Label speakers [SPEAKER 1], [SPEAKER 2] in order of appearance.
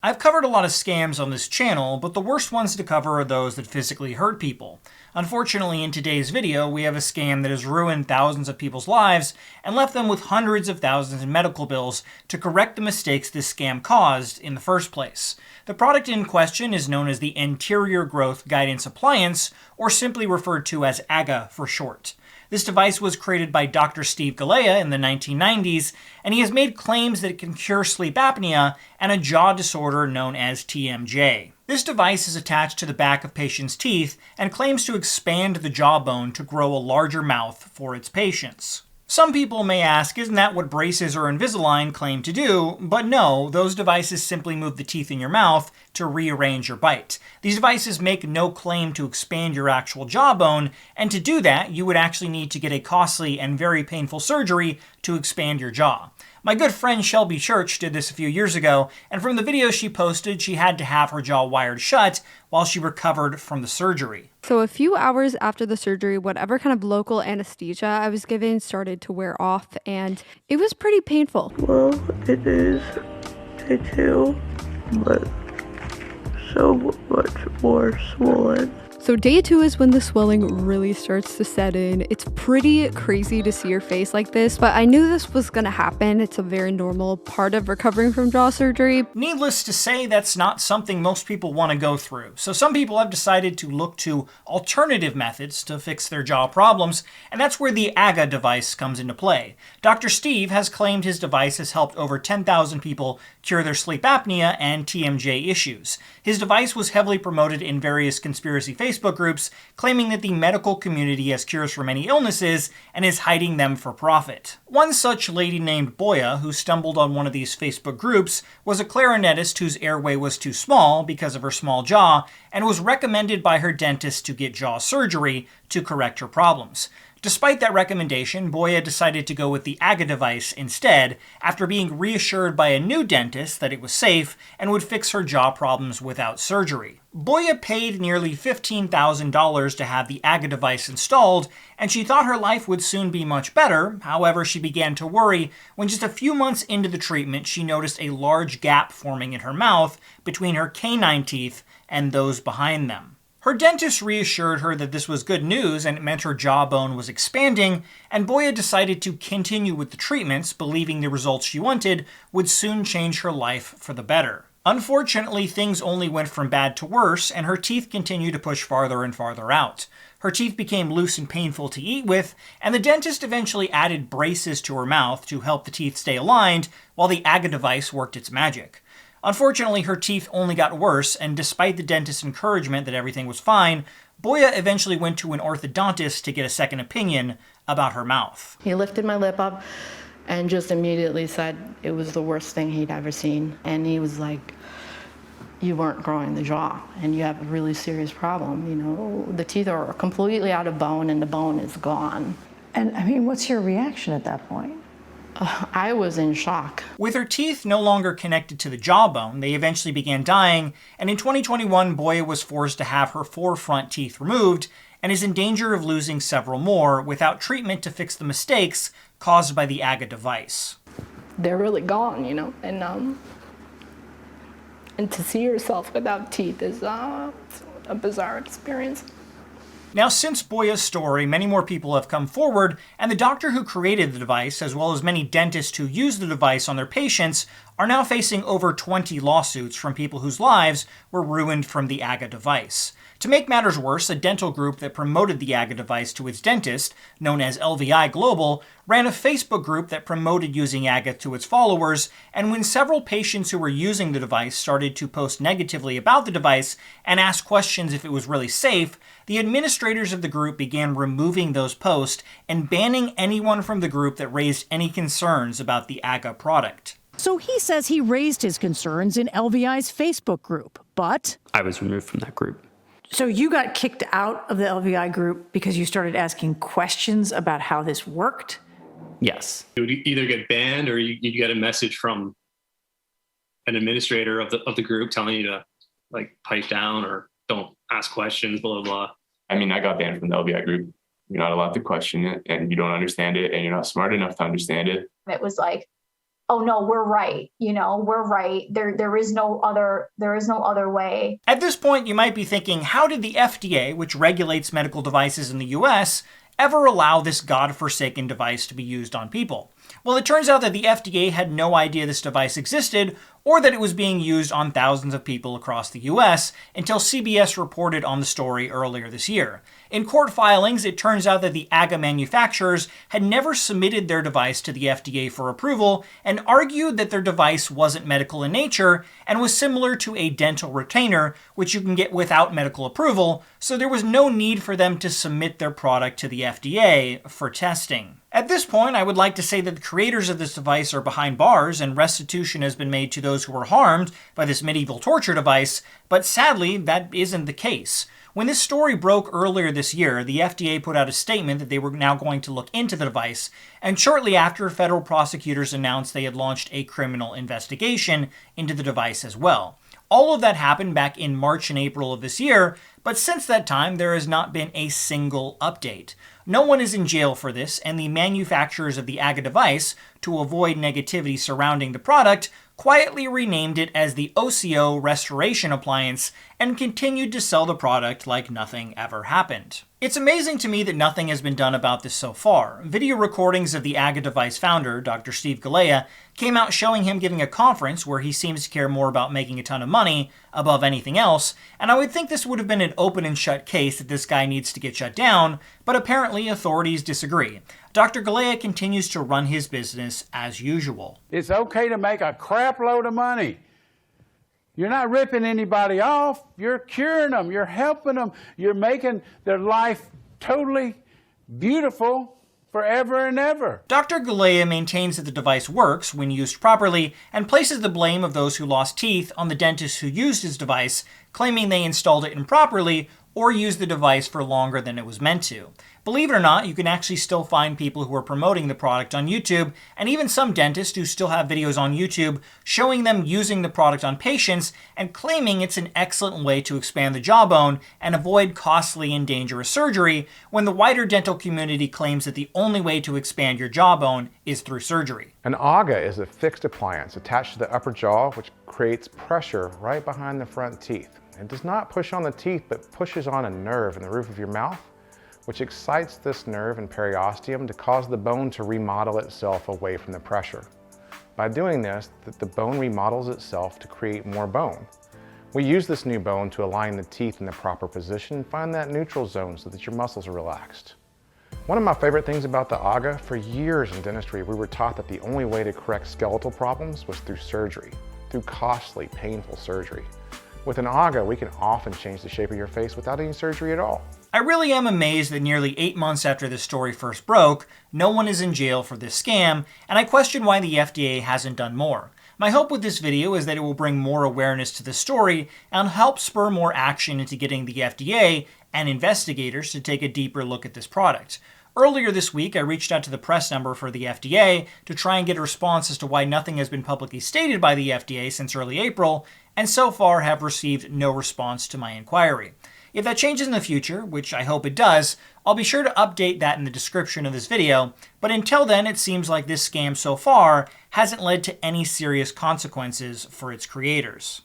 [SPEAKER 1] I've covered a lot of scams on this channel, but the worst ones to cover are those that physically hurt people. Unfortunately, in today's video, we have a scam that has ruined thousands of people's lives and left them with hundreds of thousands in medical bills to correct the mistakes this scam caused in the first place. The product in question is known as the Anterior Growth Guidance Appliance, or simply referred to as AGGA for short. This device was created by Dr. Steve Galea in the 1990s, and he has made claims that it can cure sleep apnea and a jaw disorder known as TMJ. This device is attached to the back of patients' teeth and claims to expand the jawbone to grow a larger mouth for its patients. Some people may ask, isn't that what braces or Invisalign claim to do? But no, those devices simply move the teeth in your mouth to rearrange your bite. These devices make no claim to expand your actual jawbone, and to do that, you would actually need to get a costly and very painful surgery to expand your jaw. My good friend Shelby Church did this a few years ago, and from the video she posted, she had to have her jaw wired shut while she recovered from the surgery.
[SPEAKER 2] So a few hours after the surgery, whatever kind of local anesthesia I was given started to wear off, and it was pretty painful.
[SPEAKER 3] Well, it is day 2, but so much more swollen.
[SPEAKER 2] So day 2 is when the swelling really starts to set in. It's pretty crazy to see your face like this, but I knew this was gonna happen. It's a very normal part of recovering from jaw surgery.
[SPEAKER 1] Needless to say, that's not something most people want to go through. So some people have decided to look to alternative methods to fix their jaw problems, and that's where the AGGA device comes into play. Dr. Steve has claimed his device has helped over 10,000 people cure their sleep apnea and TMJ issues. His device was heavily promoted in various conspiracy Facebook groups, claiming that the medical community has cures for many illnesses and is hiding them for profit. One such lady named Boya, who stumbled on one of these Facebook groups, was a clarinetist whose airway was too small because of her small jaw, and was recommended by her dentist to get jaw surgery to correct her problems. Despite that recommendation, Boya decided to go with the AGGA device instead, after being reassured by a new dentist that it was safe and would fix her jaw problems without surgery. Boya paid nearly $15,000 to have the AGGA device installed, and she thought her life would soon be much better. However, she began to worry when just a few months into the treatment she noticed a large gap forming in her mouth between her canine teeth and those behind them. Her dentist reassured her that this was good news and it meant her jawbone was expanding, and Boya decided to continue with the treatments, believing the results she wanted would soon change her life for the better. Unfortunately, things only went from bad to worse, and her teeth continued to push farther and farther out. Her teeth became loose and painful to eat with, and the dentist eventually added braces to her mouth to help the teeth stay aligned while the AGGA device worked its magic. Unfortunately, her teeth only got worse, and despite the dentist's encouragement that everything was fine, Boya eventually went to an orthodontist to get a second opinion about her mouth.
[SPEAKER 4] He lifted my lip up and just immediately said it was the worst thing he'd ever seen. And he was like, you weren't growing the jaw, and you have a really serious problem. You know, the teeth are completely out of bone, and the bone is gone.
[SPEAKER 5] And I mean, what's your reaction at that point?
[SPEAKER 4] I was in shock.
[SPEAKER 1] With her teeth no longer connected to the jawbone, they eventually began dying, and in 2021, Boya was forced to have her 4 front teeth removed and is in danger of losing several more without treatment to fix the mistakes caused by the AGGA device.
[SPEAKER 4] They're really gone, you know, and to see yourself without teeth is a bizarre experience.
[SPEAKER 1] Now, since Boya's story, many more people have come forward, and the doctor who created the device, as well as many dentists who use the device on their patients, are now facing over 20 lawsuits from people whose lives were ruined from the AGGA device. To make matters worse, a dental group that promoted the AGGA device to its dentist, known as LVI Global, ran a Facebook group that promoted using AGGA to its followers, and when several patients who were using the device started to post negatively about the device and ask questions if it was really safe, the administrators of the group began removing those posts and banning anyone from the group that raised any concerns about the AGGA product.
[SPEAKER 6] So he says he raised his concerns in LVI's Facebook group, but
[SPEAKER 7] I was removed from that group.
[SPEAKER 5] So you got kicked out of the LVI group because you started asking questions about how this worked?
[SPEAKER 7] Yes.
[SPEAKER 8] You would either get banned or you'd get a message from an administrator of the group telling you to like pipe down or don't ask questions, blah, blah, blah.
[SPEAKER 9] I mean, I got banned from the LVI group. You're not allowed to question it, and you don't understand it, and you're not smart enough to understand it.
[SPEAKER 10] It was like oh no, we're right. We're right. There is no other way.
[SPEAKER 1] At this point, you might be thinking, how did the FDA, which regulates medical devices in the US, ever allow this godforsaken device to be used on people? Well, it turns out that the FDA had no idea this device existed or that it was being used on thousands of people across the US until CBS reported on the story earlier this year. In court filings, it turns out that the AGGA manufacturers had never submitted their device to the FDA for approval and argued that their device wasn't medical in nature and was similar to a dental retainer, which you can get without medical approval, so there was no need for them to submit their product to the FDA for testing. At this point, I would like to say that the creators of this device are behind bars and restitution has been made to those who were harmed by this medieval torture device, but sadly, that isn't the case. When this story broke earlier this year, the FDA put out a statement that they were now going to look into the device, and shortly after, federal prosecutors announced they had launched a criminal investigation into the device as well. All of that happened back in March and April of this year, but since that time, there has not been a single update. No one is in jail for this, and the manufacturers of the AGGA device, to avoid negativity surrounding the product, quietly renamed it as the OCO Restoration Appliance and continued to sell the product like nothing ever happened. It's amazing to me that nothing has been done about this so far. Video recordings of the AGGA device founder, Dr. Steve Galea, came out showing him giving a conference where he seems to care more about making a ton of money above anything else, and I would think this would have been an open and shut case that this guy needs to get shut down, but apparently authorities disagree. Dr. Galea continues to run his business as usual.
[SPEAKER 11] It's okay to make a crap load of money. You're not ripping anybody off. You're curing them. You're helping them. You're making their life totally beautiful forever and ever.
[SPEAKER 1] Dr. Galea maintains that the device works when used properly and places the blame of those who lost teeth on the dentist who used his device, claiming they installed it improperly or used the device for longer than it was meant to. Believe it or not, you can actually still find people who are promoting the product on YouTube, and even some dentists who still have videos on YouTube showing them using the product on patients and claiming it's an excellent way to expand the jawbone and avoid costly and dangerous surgery, when the wider dental community claims that the only way to expand your jawbone is through surgery.
[SPEAKER 12] An AGGA is a fixed appliance attached to the upper jaw, which creates pressure right behind the front teeth. It does not push on the teeth, but pushes on a nerve in the roof of your mouth, which excites this nerve and periosteum to cause the bone to remodel itself away from the pressure. By doing this, the bone remodels itself to create more bone. We use this new bone to align the teeth in the proper position and find that neutral zone so that your muscles are relaxed. One of my favorite things about the AGGA, for years in dentistry, we were taught that the only way to correct skeletal problems was through surgery, through costly, painful surgery. With an AGGA, we can often change the shape of your face without any surgery at all.
[SPEAKER 1] I really am amazed that nearly 8 months after this story first broke, no one is in jail for this scam, and I question why the FDA hasn't done more. My hope with this video is that it will bring more awareness to the story and help spur more action into getting the FDA and investigators to take a deeper look at this product. Earlier this week, I reached out to the press number for the FDA to try and get a response as to why nothing has been publicly stated by the FDA since early April, and so far have received no response to my inquiry. If that changes in the future, which I hope it does, I'll be sure to update that in the description of this video, but until then it seems like this scam so far hasn't led to any serious consequences for its creators.